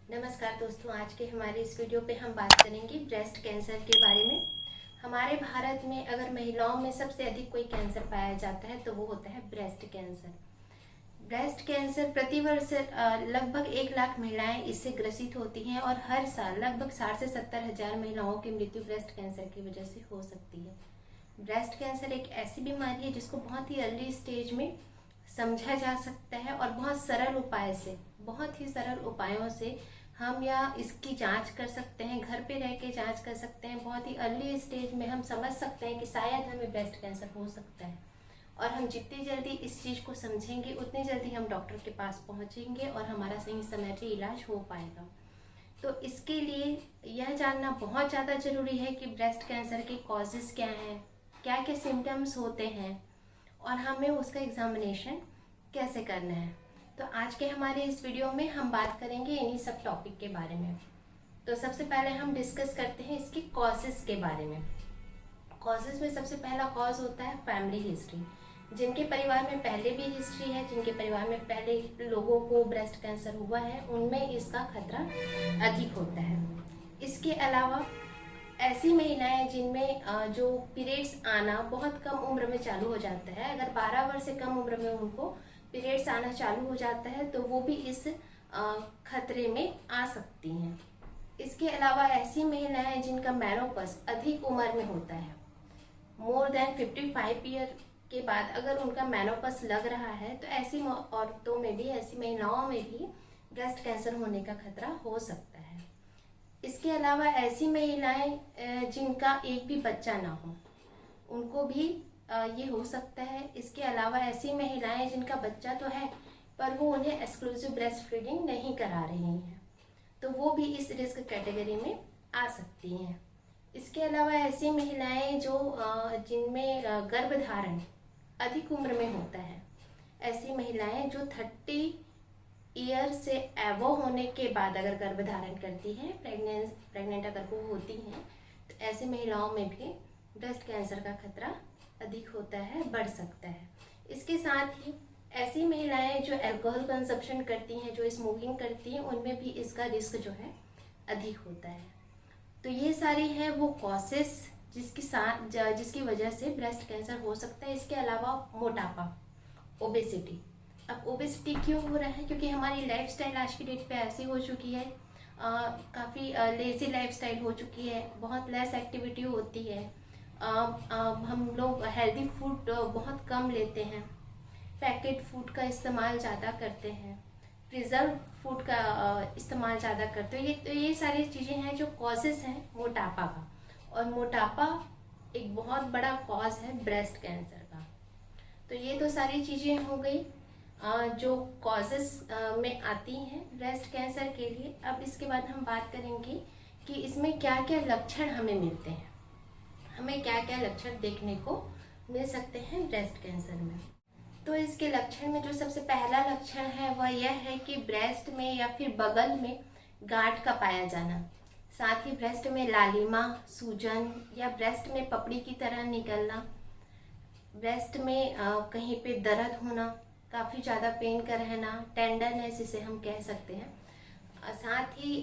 नमस्कार दोस्तों, आज के हमारे इस वीडियो पे हम बात करेंगे ब्रेस्ट कैंसर के बारे में। हमारे भारत में अगर महिलाओं में सबसे अधिक कोई कैंसर पाया जाता है तो वो होता है ब्रेस्ट कैंसर। ब्रेस्ट कैंसर प्रतिवर्ष लगभग 1 लाख महिलाएं इससे ग्रसित होती हैं और हर साल लगभग 60 से 70 हजार महिलाओं की मृत्यु ब्रेस्ट कैंसर की वजह से हो सकती है। ब्रेस्ट कैंसर एक ऐसी बीमारी है जिसको बहुत ही अर्ली स्टेज में समझा जा सकता है और बहुत ही सरल उपायों से हम या इसकी जांच कर सकते हैं। घर पे रह के जांच कर सकते हैं। बहुत ही अर्ली स्टेज में हम समझ सकते हैं कि शायद हमें ब्रेस्ट कैंसर हो सकता है और हम जितनी जल्दी इस चीज़ को समझेंगे उतनी जल्दी हम डॉक्टर के पास पहुंचेंगे और हमारा सही समय पे इलाज हो पाएगा। तो इसके लिए यह जानना बहुत ज़्यादा ज़रूरी है कि ब्रेस्ट कैंसर के कॉजेज़ क्या हैं, क्या क्या सिम्टम्स होते हैं और हमें उसका एग्जामिनेशन कैसे करना है। तो आज के हमारे इस वीडियो में हम बात करेंगे इन्हीं सब टॉपिक के बारे में। तो सबसे पहले हम डिस्कस करते हैं इसके कॉजेज़ के बारे में। कॉजेज़ में सबसे पहला कॉज होता है फैमिली हिस्ट्री। जिनके परिवार में पहले भी हिस्ट्री है, जिनके परिवार में पहले लोगों को ब्रेस्ट कैंसर हुआ है, उनमें इसका खतरा अधिक होता है। इसके अलावा ऐसी महिलाएं जिनमें जो पीरियड्स आना बहुत कम उम्र में चालू हो जाता है, अगर 12 वर्ष से कम उम्र में उनको पीरियड्स आना चालू हो जाता है तो वो भी इस खतरे में आ सकती हैं। इसके अलावा ऐसी महिलाएं जिनका मेनोपॉज अधिक उम्र में होता है, मोर देन 55 ईयर के बाद अगर उनका मेनोपॉज लग रहा है तो ऐसी औरतों में भी, ऐसी महिलाओं में भी ब्रेस्ट कैंसर होने का खतरा हो सकता है। इसके अलावा ऐसी महिलाएं जिनका एक भी बच्चा ना हो, उनको भी ये हो सकता है। इसके अलावा ऐसी महिलाएं जिनका बच्चा तो है पर वो उन्हें एक्सक्लूसिव ब्रेस्ट फीडिंग नहीं करा रही हैं, तो वो भी इस रिस्क कैटेगरी में आ सकती हैं। इसके अलावा ऐसी महिलाएं जो जिनमें गर्भधारण अधिक उम्र में होता है, ऐसी महिलाएं जो 30 ईयर से एवो होने के बाद अगर गर्भधारण करती हैं, प्रेग्नेंट अगर वो होती हैं, तो ऐसी महिलाओं में भी ब्रेस्ट कैंसर का खतरा अधिक होता है, बढ़ सकता है। इसके साथ ही ऐसी महिलाएं जो अल्कोहल कंजप्शन करती हैं, जो स्मोकिंग करती हैं, उनमें भी इसका रिस्क जो है अधिक होता है। तो ये सारी हैं वो कॉजेस जिसकी वजह से ब्रेस्ट कैंसर हो सकता है। इसके अलावा मोटापा, ओबेसिटी। अब ओबेसिटी क्यों हो रहा है? क्योंकि हमारी लाइफस्टाइल आज की डेट पे ऐसी हो चुकी है, काफ़ी लेज़ी लाइफस्टाइल हो चुकी है, बहुत लेस एक्टिविटी होती है। हम लोग हेल्दी फूड बहुत कम लेते हैं, पैकेट फूड का इस्तेमाल ज़्यादा करते हैं, प्रिजर्व फूड का इस्तेमाल ज़्यादा करते हैं। तो ये सारी चीज़ें हैं जो कॉजेज़ हैं मोटापा का, और मोटापा एक बहुत बड़ा कॉज है ब्रेस्ट कैंसर का। तो ये तो सारी चीज़ें हो गई जो कॉजेस में आती हैं ब्रेस्ट कैंसर के लिए। अब इसके बाद हम बात करेंगे कि इसमें क्या क्या लक्षण हमें मिलते हैं, हमें क्या क्या लक्षण देखने को मिल सकते हैं ब्रेस्ट कैंसर में। तो इसके लक्षण में जो सबसे पहला लक्षण है वह यह है कि ब्रेस्ट में या फिर बगल में गांठ का पाया जाना, साथ ही ब्रेस्ट में लालिमा, सूजन या ब्रेस्ट में पपड़ी की तरह निकलना, ब्रेस्ट में कहीं पे दर्द होना, काफ़ी ज़्यादा पेन का रहना, टेंडरनेस इसे हम कह सकते हैं। साथ ही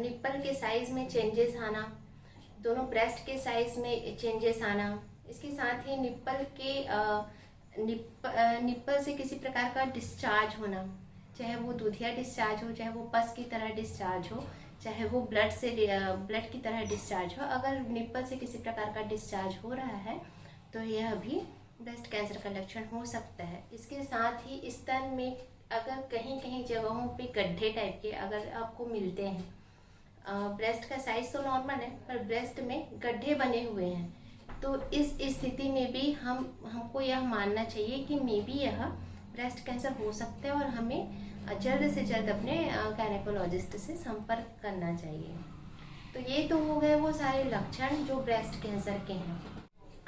निप्पल के साइज़ में चेंजेस आना, दोनों ब्रेस्ट के साइज़ में चेंजेस आना। इसके साथ ही निप्पल से किसी प्रकार का डिस्चार्ज होना, चाहे वो दूधिया डिस्चार्ज हो, चाहे वो पस की तरह डिस्चार्ज हो, चाहे वो ब्लड की तरह डिस्चार्ज हो। अगर निप्पल से किसी प्रकार का डिस्चार्ज हो रहा है तो यह भी ब्रेस्ट कैंसर का लक्षण हो सकता है। इसके साथ ही स्तन में अगर कहीं कहीं जगहों पे गड्ढे टाइप के अगर आपको मिलते हैं, ब्रेस्ट का साइज तो नॉर्मल है पर ब्रेस्ट में गड्ढे बने हुए हैं, तो इस स्थिति में भी हमको यह मानना चाहिए कि मे बी यह ब्रेस्ट कैंसर हो सकता है और हमें जल्द से जल्द अपने गायनेकोलॉजिस्ट से संपर्क करना चाहिए। तो ये तो हो गए वो सारे लक्षण जो ब्रेस्ट कैंसर के हैं।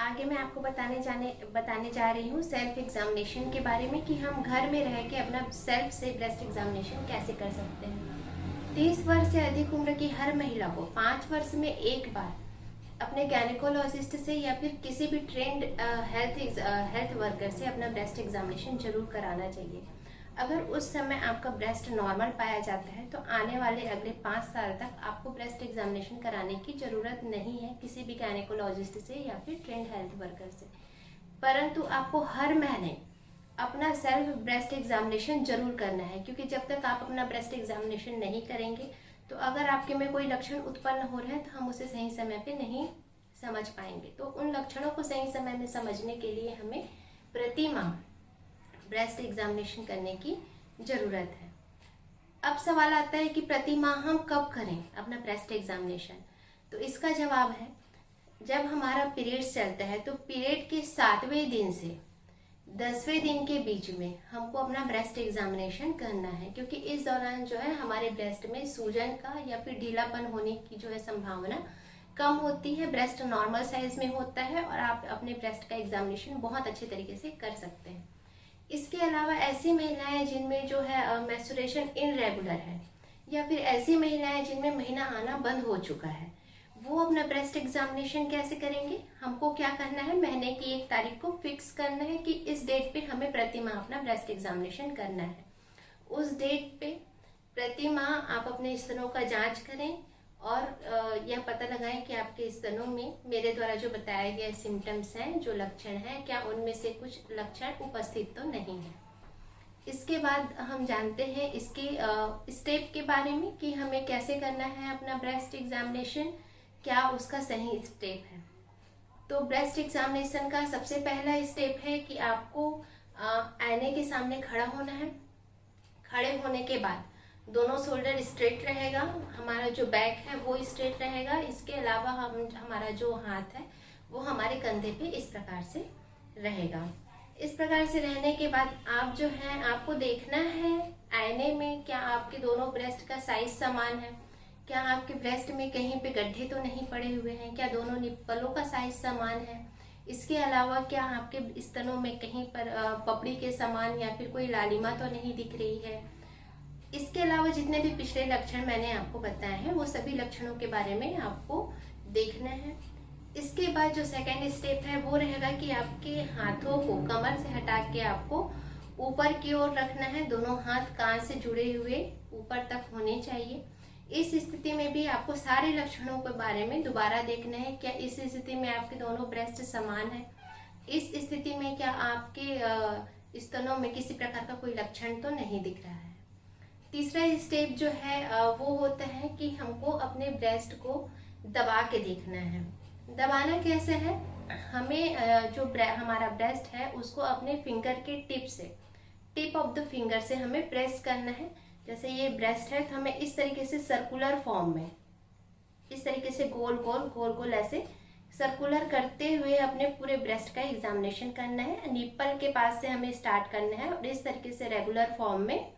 आगे मैं आपको बताने जा रही हूँ सेल्फ एग्जामिनेशन के बारे में कि हम घर में रह के अपना सेल्फ से ब्रेस्ट एग्जामिनेशन कैसे कर सकते हैं। 30 वर्ष से अधिक उम्र की हर महिला को 5 वर्ष में एक बार अपने गायनेकोलॉजिस्ट से या फिर किसी भी ट्रेंड हेल्थ वर्कर से अपना ब्रेस्ट एग्जामिनेशन जरूर कराना चाहिए। अगर उस समय आपका ब्रेस्ट नॉर्मल पाया जाता है तो आने वाले अगले 5 साल तक आपको ब्रेस्ट एग्जामिनेशन कराने की ज़रूरत नहीं है किसी भी गायनेकोलॉजिस्ट से या फिर ट्रेंड हेल्थ वर्कर से। परंतु आपको हर महीने अपना सेल्फ ब्रेस्ट एग्जामिनेशन जरूर करना है, क्योंकि जब तक आप अपना ब्रेस्ट एग्जामिनेशन नहीं करेंगे तो अगर आपके में कोई लक्षण उत्पन्न हो रहे हैं तो हम उसे सही समय पे नहीं समझ पाएंगे। तो उन लक्षणों को सही समय में समझने के लिए हमें प्रति माह ब्रेस्ट एग्जामिनेशन करने की ज़रूरत है। अब सवाल आता है कि प्रति माह हम कब करें अपना ब्रेस्ट एग्जामिनेशन। तो इसका जवाब है, जब हमारा पीरियड्स चलता है तो पीरियड के 7वें दिन से 10वें दिन के बीच में हमको अपना ब्रेस्ट एग्जामिनेशन करना है, क्योंकि इस दौरान जो है हमारे ब्रेस्ट में सूजन का या फिर ढीलापन होने की जो है संभावना कम होती है। ब्रेस्ट नॉर्मल साइज में होता है और आप अपने ब्रेस्ट का एग्जामिनेशन बहुत अच्छे तरीके से कर सकते हैं। इसके अलावा ऐसी महिलाएं जिनमें जो है मेंस्ट्रुएशन इनरेगुलर है या फिर ऐसी महिलाएं जिनमें महीना आना बंद हो चुका है, वो अपना ब्रेस्ट एग्जामिनेशन कैसे करेंगे। हमको क्या करना है, महीने की 1 तारीख को फिक्स करना है कि इस डेट पे हमें प्रति माह अपना ब्रेस्ट एग्जामिनेशन करना है। उस डेट पे प्रति माह आप अपने स्तनों का जांच करें और यह पता लगाएं कि आपके स्तनों में मेरे द्वारा जो बताया गया सिम्टम्स हैं, जो लक्षण हैं, क्या उनमें से कुछ लक्षण उपस्थित तो नहीं है। इसके बाद हम जानते हैं इसके स्टेप के बारे में कि हमें कैसे करना है अपना ब्रेस्ट एग्जामिनेशन, क्या उसका सही स्टेप है। तो ब्रेस्ट एग्जामिनेशन का सबसे पहला स्टेप है कि आपको आईने के सामने खड़ा होना है। खड़े होने के बाद दोनों शोल्डर स्ट्रेट रहेगा, हमारा जो बैक है वो स्ट्रेट रहेगा। इसके अलावा हमारा जो हाथ है वो हमारे कंधे पे इस प्रकार से रहेगा। इस प्रकार से रहने के बाद आप जो है आपको देखना है आईने में, क्या आपके दोनों ब्रेस्ट का साइज समान है, क्या आपके ब्रेस्ट में कहीं पे गड्ढे तो नहीं पड़े हुए हैं, क्या दोनों निप्पलों का साइज समान है। इसके अलावा क्या आपके स्तनों में कहीं पर पपड़ी के समान या फिर कोई लालिमा तो नहीं दिख रही है। इसके अलावा जितने भी पिछले लक्षण मैंने आपको बताए हैं वो सभी लक्षणों के बारे में आपको देखना है। इसके बाद जो सेकंड स्टेप है वो रहेगा कि आपके हाथों को कमर से हटा के आपको ऊपर की ओर रखना है। दोनों हाथ कान से जुड़े हुए ऊपर तक होने चाहिए। इस स्थिति में भी आपको सारे लक्षणों के बारे में दोबारा देखना है, क्या इस स्थिति में आपके दोनों ब्रेस्ट समान है, इस स्थिति में क्या आपके स्तनों में किसी प्रकार का कोई लक्षण तो नहीं दिख रहा है। तीसरा स्टेप जो है वो होता है कि हमको अपने ब्रेस्ट को दबा के देखना है। दबाना कैसे है, हमें जो हमारा ब्रेस्ट है उसको अपने फिंगर के टिप ऑफ द फिंगर से हमें प्रेस करना है। जैसे ये ब्रेस्ट है तो हमें इस तरीके से सर्कुलर फॉर्म में इस तरीके से गोल गोल ऐसे सर्कुलर करते हुए अपने पूरे ब्रेस्ट का एग्जामिनेशन करना है। निप्पल के पास से हमें स्टार्ट करना है और इस तरीके से रेगुलर फॉर्म में,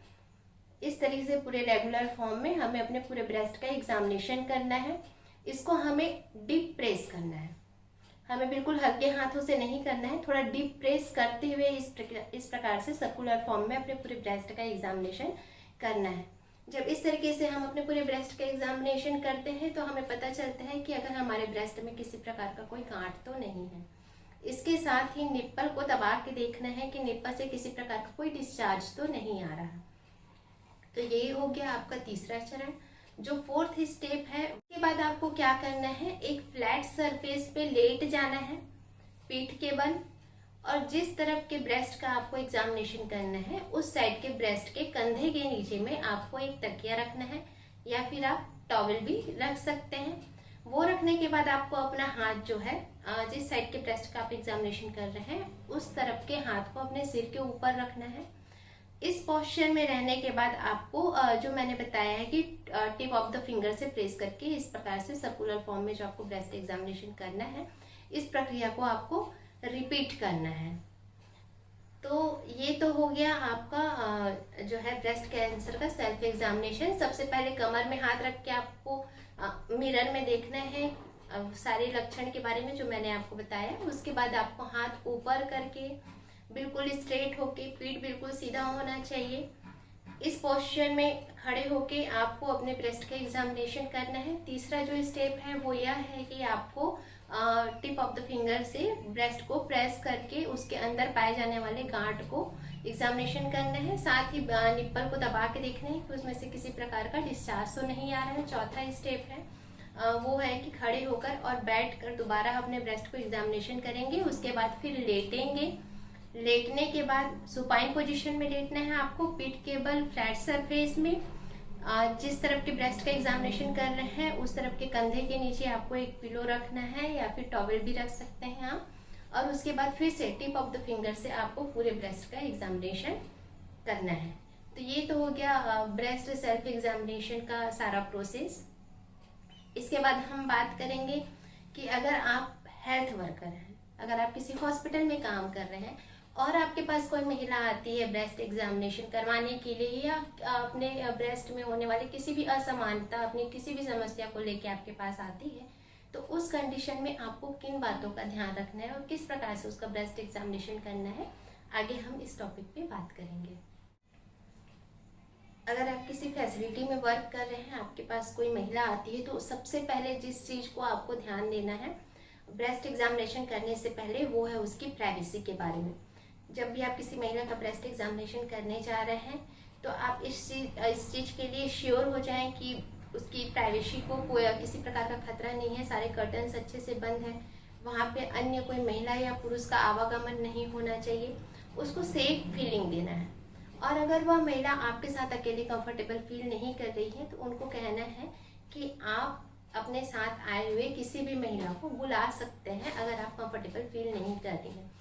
इस तरीके से पूरे रेगुलर फॉर्म में हमें अपने पूरे ब्रेस्ट का एग्जामिनेशन करना है। इसको हमें डीप प्रेस करना है, हमें बिल्कुल हल्के हाथों से नहीं करना है, थोड़ा डीप प्रेस करते हुए इस प्रकार से सर्कुलर फॉर्म में अपने पूरे ब्रेस्ट का एग्जामिनेशन करना है। जब इस तरीके से हम अपने पूरे ब्रेस्ट का एग्जामिनेशन करते हैं तो हमें पता चलता है कि अगर हमारे ब्रेस्ट में किसी प्रकार का कोई गांठ तो नहीं है। इसके साथ ही निप्पल को दबा के देखना है कि निप्पल से किसी प्रकार का कोई डिस्चार्ज तो नहीं आ रहा। तो यही हो गया आपका तीसरा चरण। जो फोर्थ स्टेप है उसके बाद आपको क्या करना है, एक फ्लैट सरफेस पे लेट जाना है पीठ के बल, और जिस तरफ के ब्रेस्ट का आपको एग्जामिनेशन करना है उस साइड के ब्रेस्ट के कंधे के नीचे में आपको एक तकिया रखना है या फिर आप टॉवल भी रख सकते हैं। वो रखने के बाद आपको अपना हाथ जो है जिस साइड के ब्रेस्ट का आप एग्जामिनेशन कर रहे हैं उस तरफ के हाथ को अपने सिर के ऊपर रखना है। इस पोस्चर में रहने के बाद आपको जो मैंने बताया है कि टिप ऑफ द फिंगर से प्रेस करके इस प्रकार से सर्कुलर फॉर्म में जो आपको ब्रेस्ट एग्जामिनेशन करना है, इस प्रक्रिया को आपको रिपीट करना है। तो ये तो हो गया आपका जो है ब्रेस्ट कैंसर का सेल्फ एग्जामिनेशन। सबसे पहले कमर में हाथ रख के आपको मिरर में देखना है सारे लक्षण के बारे में जो मैंने आपको बताया। उसके बाद आपको हाथ ऊपर करके बिल्कुल स्ट्रेट होके, पीठ बिल्कुल सीधा होना चाहिए। इस पोस्चर में खड़े होके आपको अपने ब्रेस्ट का एग्जामिनेशन करना है। तीसरा जो स्टेप है वो यह है कि आपको टिप ऑफ द फिंगर से ब्रेस्ट को प्रेस करके उसके अंदर पाए जाने वाले गांठ को एग्जामिनेशन करना है। साथ ही निप्पल को दबा के देखना है कि उसमें से किसी प्रकार का डिस्चार्ज तो नहीं आ रहा है। चौथा स्टेप है वो है कि खड़े होकर और बैठ कर दोबारा अपने ब्रेस्ट को एग्जामिनेशन करेंगे। उसके बाद फिर लेटेंगे। लेटने के बाद सुपाइन पोजीशन में लेटना है आपको, पीठ के बल फ्लैट सरफेस में। जिस तरफ के ब्रेस्ट का एग्जामिनेशन कर रहे हैं उस तरफ के कंधे के नीचे आपको एक पिलो रखना है या फिर टॉवल भी रख सकते हैं आप। और उसके बाद फिर से टिप ऑफ द फिंगर से आपको पूरे ब्रेस्ट का एग्जामिनेशन करना है। तो ये तो हो गया ब्रेस्ट सेल्फ एग्जामिनेशन का सारा प्रोसेस। इसके बाद हम बात करेंगे कि अगर आप हेल्थ वर्कर हैं, अगर आप किसी हॉस्पिटल में काम कर रहे हैं और आपके पास कोई महिला आती है ब्रेस्ट एग्जामिनेशन करवाने के लिए, या अपने ब्रेस्ट में होने वाले किसी भी असमानता, अपनी किसी भी समस्या को लेके आपके पास आती है, तो उस कंडीशन में आपको किन बातों का ध्यान रखना है और किस प्रकार से उसका ब्रेस्ट एग्जामिनेशन करना है, आगे हम इस टॉपिक पे बात करेंगे। अगर आप किसी फैसिलिटी में वर्क कर रहे हैं, आपके पास कोई महिला आती है, तो सबसे पहले जिस चीज़ को आपको ध्यान देना है ब्रेस्ट एग्जामिनेशन करने से पहले, वो है उसकी प्राइवेसी के बारे में। जब भी आप किसी महिला का ब्रेस्ट एग्जामिनेशन करने जा रहे हैं तो आप इस चीज़ के लिए श्योर हो जाएं कि उसकी प्राइवेसी को कोई किसी प्रकार का खतरा नहीं है, सारे कर्टन्स अच्छे से बंद हैं, वहाँ पे अन्य कोई महिला या पुरुष का आवागमन नहीं होना चाहिए, उसको सेफ फीलिंग देना है। और अगर वह महिला आपके साथ अकेले कंफर्टेबल फील नहीं कर रही है तो उनको कहना है कि आप अपने साथ आए हुए किसी भी महिला को बुला सकते हैं अगर आप कंफर्टेबल फील नहीं कर रही हैं।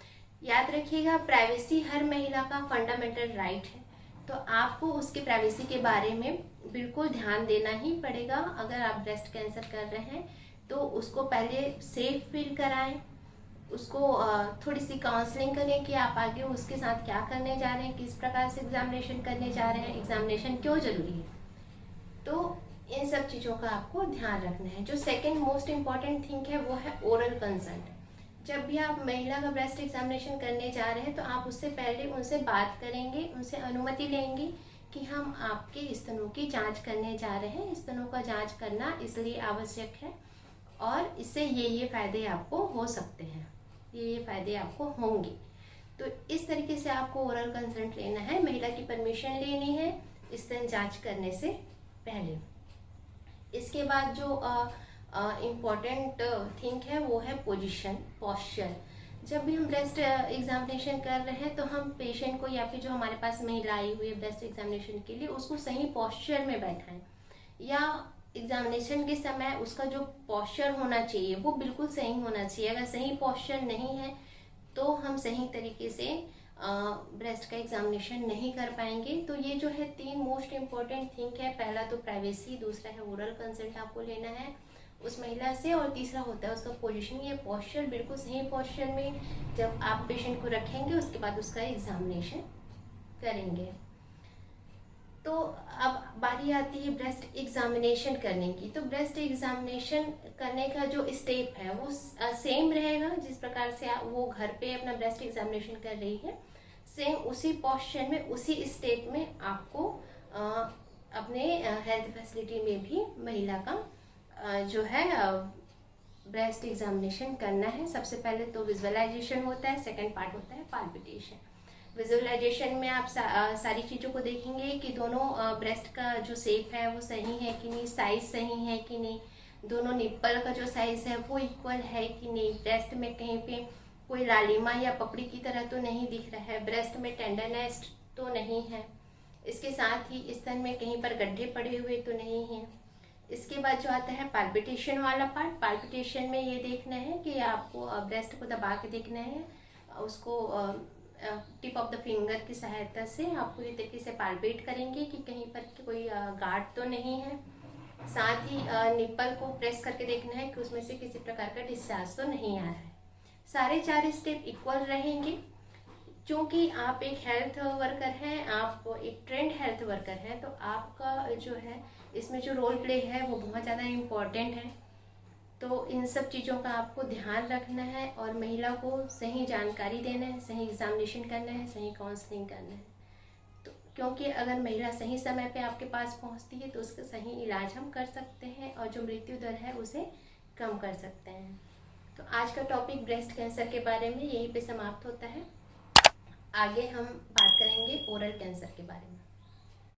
याद रखिएगा, प्राइवेसी हर महिला का फंडामेंटल राइट है, तो आपको उसके प्राइवेसी के बारे में बिल्कुल ध्यान देना ही पड़ेगा। अगर आप ब्रेस्ट कैंसर कर रहे हैं तो उसको पहले सेफ फील कराएं, उसको थोड़ी सी काउंसलिंग करें कि आप आगे उसके साथ क्या करने जा रहे हैं, किस प्रकार से एग्जामिनेशन करने जा रहे हैं, एग्जामिनेशन क्यों जरूरी है। तो इन सब चीज़ों का आपको ध्यान रखना है। जो सेकेंड मोस्ट इम्पॉर्टेंट थिंग है वो है ओरल कंसर्ट। जब भी आप महिला का ब्रेस्ट एग्जामिनेशन करने जा रहे हैं तो आप उससे पहले उनसे बात करेंगे, उनसे अनुमति लेंगे कि हम आपके स्तनों की जांच करने जा रहे हैं। स्तनों का जांच करना इसलिए आवश्यक है और इससे ये फ़ायदे आपको हो सकते हैं, ये फ़ायदे आपको होंगे। तो इस तरीके से आपको ओरल कंसेंट लेना है, महिला की परमिशन लेनी है स्तन जांच करने से पहले। इसके बाद जो इम्पॉर्टेंट थिंग है वो है पोजीशन, पॉस्चर। जब भी हम ब्रेस्ट एग्जामिनेशन कर रहे हैं तो हम पेशेंट को या फिर जो हमारे पास महिला आई हुई है ब्रेस्ट एग्जामिनेशन के लिए, उसको सही पॉस्चर में बैठाएं, या एग्जामिनेशन के समय उसका जो पॉस्चर होना चाहिए वो बिल्कुल सही होना चाहिए। अगर सही पॉस्चर नहीं है तो हम सही तरीके से ब्रेस्ट का एग्जामिनेशन नहीं कर पाएंगे। तो ये जो है 3 मोस्ट इम्पॉर्टेंट थिंग है। पहला तो प्राइवेसी, दूसरा है ओरल कंसल्ट आपको लेना है उस महिला से, और तीसरा होता है उसका पोजीशन। ये पॉस्चर बिल्कुल सही पॉस्चर में जब आप पेशेंट को रखेंगे उसके बाद उसका एग्जामिनेशन करेंगे। तो अब बारी आती है ब्रेस्ट एग्जामिनेशन करने की। तो ब्रेस्ट एग्जामिनेशन करने का जो स्टेप है वो सेम रहेगा जिस प्रकार से वो घर पे अपना ब्रेस्ट एग्जामिनेशन कर रही है, सेम उसी पॉस्चर में उसी स्टेप में आपको अपने हेल्थ फैसिलिटी में भी महिला का जो है ब्रेस्ट एग्जामिनेशन करना है। सबसे पहले तो विजुअलाइजेशन होता है, सेकंड पार्ट होता है पाल्पिटेशन। विजुअलाइजेशन में आप सारी चीज़ों को देखेंगे कि दोनों ब्रेस्ट का जो शेप है वो सही है कि नहीं, साइज सही है कि नहीं, दोनों निप्पल का जो साइज है वो इक्वल है कि नहीं, ब्रेस्ट में कहीं पे कोई लालिमा या पपड़ी की तरह तो नहीं दिख रहा है, ब्रेस्ट में टेंडरनेस तो नहीं है, इसके साथ ही स्तन में कहीं पर गड्ढे पड़े हुए तो नहीं हैं। इसके बाद जो आता है पाल्पिटेशन वाला पार्ट। पाल्पिटेशन में ये देखना है कि आपको ब्रेस्ट को दबा के देखना है, उसको टिप ऑफ द फिंगर की सहायता से आप पूरी तरीके से पाल्पेट करेंगे कि कहीं पर कोई गार्ड तो नहीं है। साथ ही निप्पल को प्रेस करके देखना है कि उसमें से किसी प्रकार का डिस्चार्ज तो नहीं आ रहा है। सारे 4 स्टेप इक्वल रहेंगे। क्योंकि आप एक हेल्थ वर्कर हैं, आप एक ट्रेंड हेल्थ वर्कर हैं, तो आपका जो है इसमें जो रोल प्ले है वो बहुत ज़्यादा इम्पॉर्टेंट है। तो इन सब चीज़ों का आपको ध्यान रखना है और महिला को सही जानकारी देना है, सही एग्जामिनेशन करना है, सही काउंसलिंग करना है। तो क्योंकि अगर महिला सही समय पे आपके पास पहुंचती है तो उसका सही इलाज हम कर सकते हैं और जो मृत्यु दर है उसे कम कर सकते हैं। तो आज का टॉपिक ब्रेस्ट कैंसर के बारे में यहीं पे समाप्त होता है। आगे हम बात करेंगे ओरल कैंसर के बारे में।